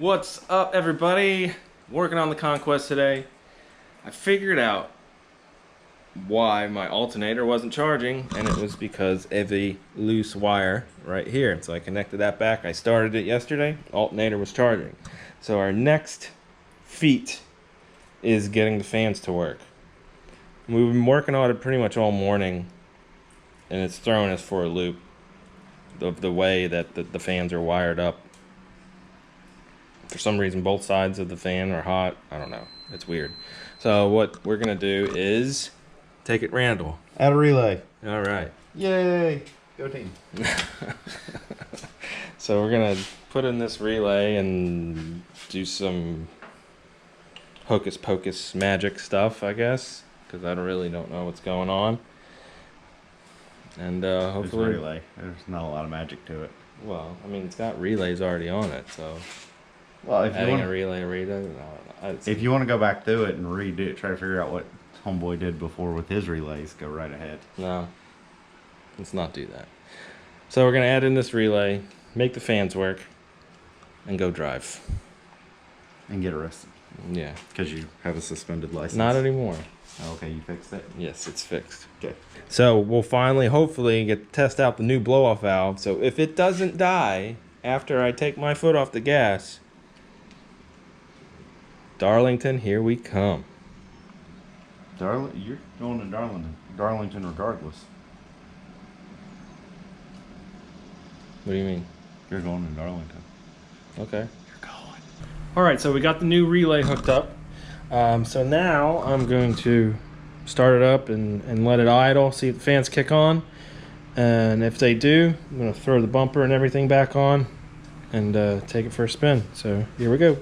What's up, everybody? Working on the Conquest today. I figured out why my alternator wasn't charging, and it was because of a loose wire right here. So I connected that back. I started it yesterday. Alternator was charging. So our next feat is getting the fans to work. We've been working on it pretty much all morning, and it's throwing us for a loop of the way that the fans are wired up. For some reason, both sides of the fan are hot. I don't know. It's weird. So what we're going to do is take it Randall. Add a relay. All right. Yay. Go team. So we're going to put in this relay and do some hocus pocus magic stuff, I guess, because I really don't know what's going on. And hopefully... It's a relay. There's not a lot of magic to it. Well, I mean, it's got relays already on it, so... Well, if adding you want a relay, if you want to go back through it and redo it, try to figure out what Homeboy did before with his relays, go right ahead. No, let's not do that. So we're going to add in this relay, make the fans work, and go drive. And get arrested. Yeah. Because you have a suspended license. Not anymore. Oh, okay, you fixed it? Yes, it's fixed. Okay. So we'll finally, hopefully, get to test out the new blow-off valve. So if it doesn't die after I take my foot off the gas, Darlington, here we come. You're going to Darlington regardless. What do you mean? You're going to Darlington. Okay. You're going. All right, so we got the new relay hooked up. So now I'm going to start it up and let it idle, see if the fans kick on. And if they do, I'm going to throw the bumper and everything back on and take it for a spin. So here we go.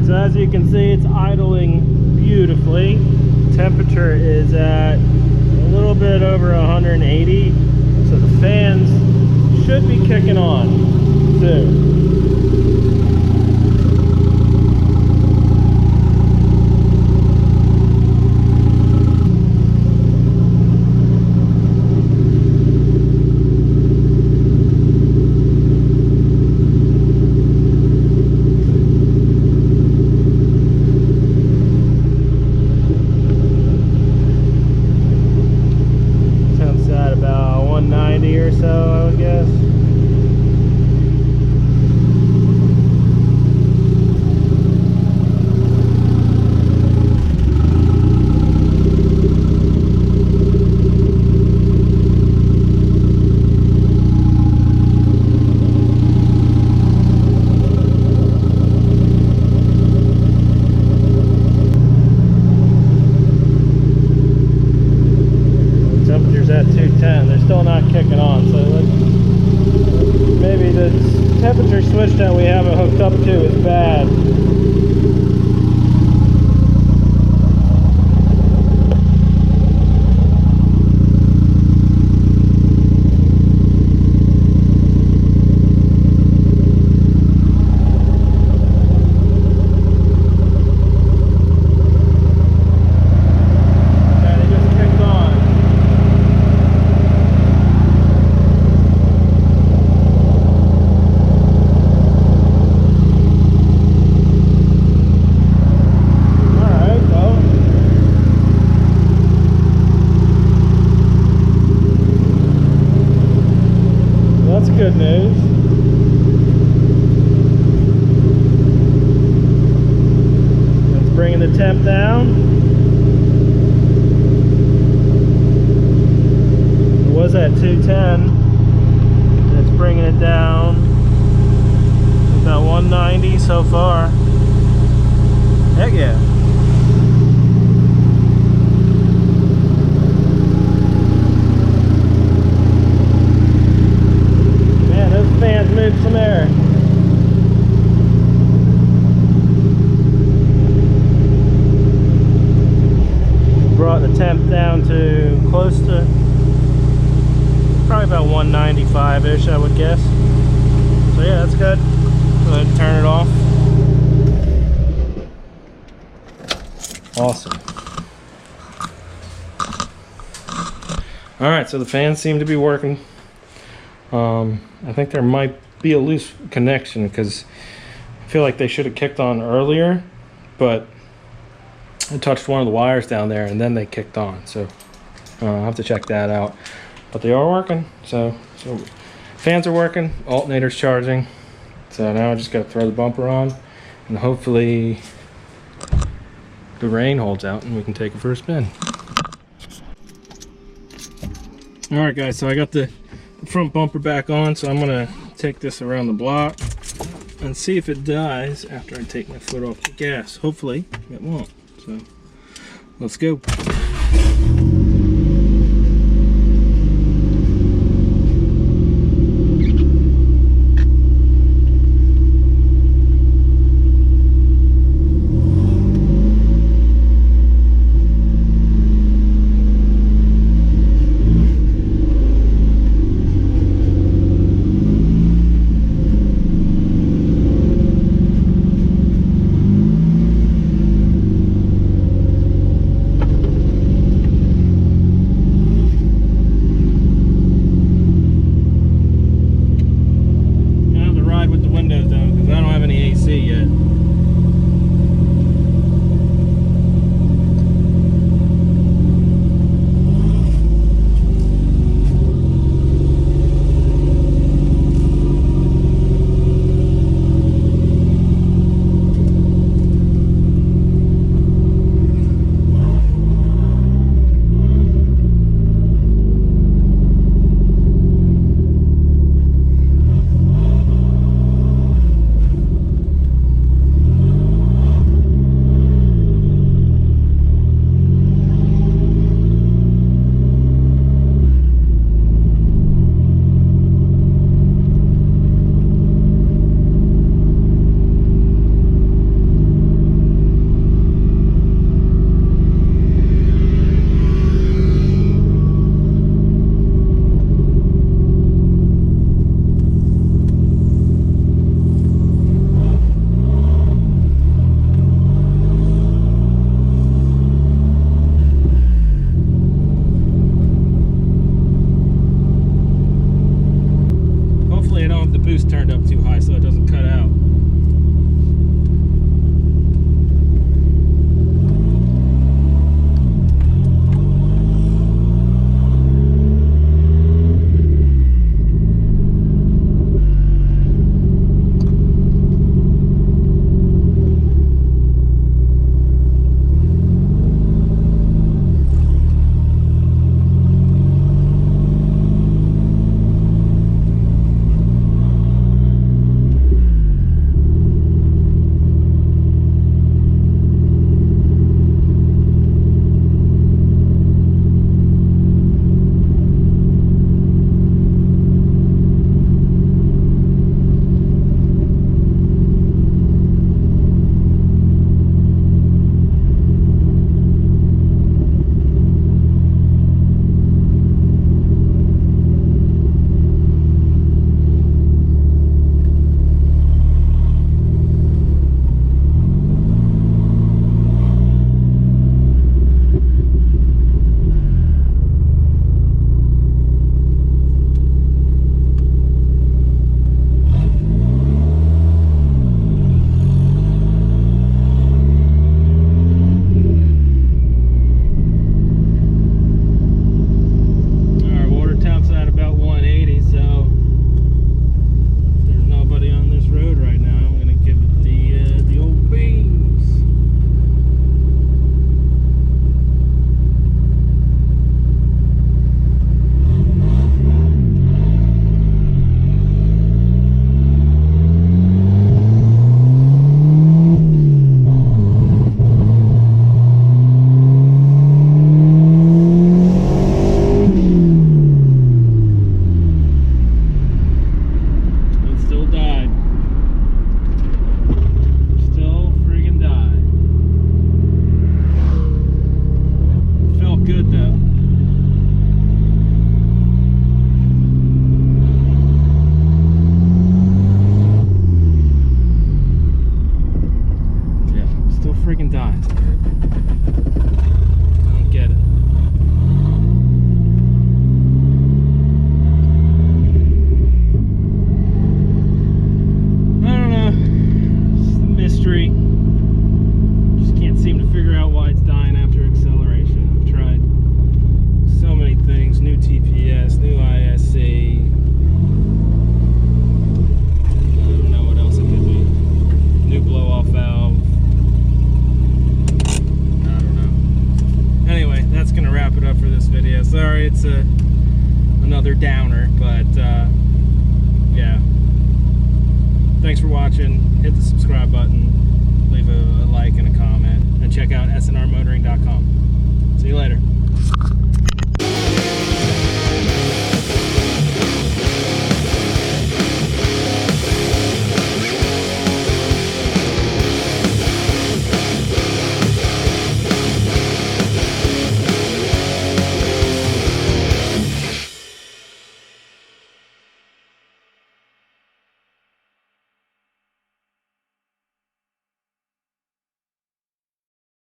So as you can see, it's idling beautifully. Temperature is at a little bit over 180, so the fans should be kicking on soon. Or so, I would guess. Temperature's at 210. They're still not kicking on, so maybe the temperature switch that we have it hooked up to is bad. That's good news. It's bringing the temp down. It was at 210. It's bringing it down to about 190 so far. Heck yeah. Man, those fans moved some air. 25-ish, I would guess. So yeah, that's good. Go ahead and turn it off. Awesome. All right, so the fans seem to be working. I think there might be a loose connection because I feel like they should have kicked on earlier, but I touched one of the wires down there and then they kicked on. So I'll have to check that out. But they are working. So fans are working, alternator's charging. So now I just got to throw the bumper on and hopefully the rain holds out and we can take it for a spin. All right, guys, so I got the front bumper back on, so I'm gonna take this around the block and see if it dies after I take my foot off the gas. Hopefully it won't. So let's go. another downer, but yeah. Thanks for watching. Hit the subscribe button.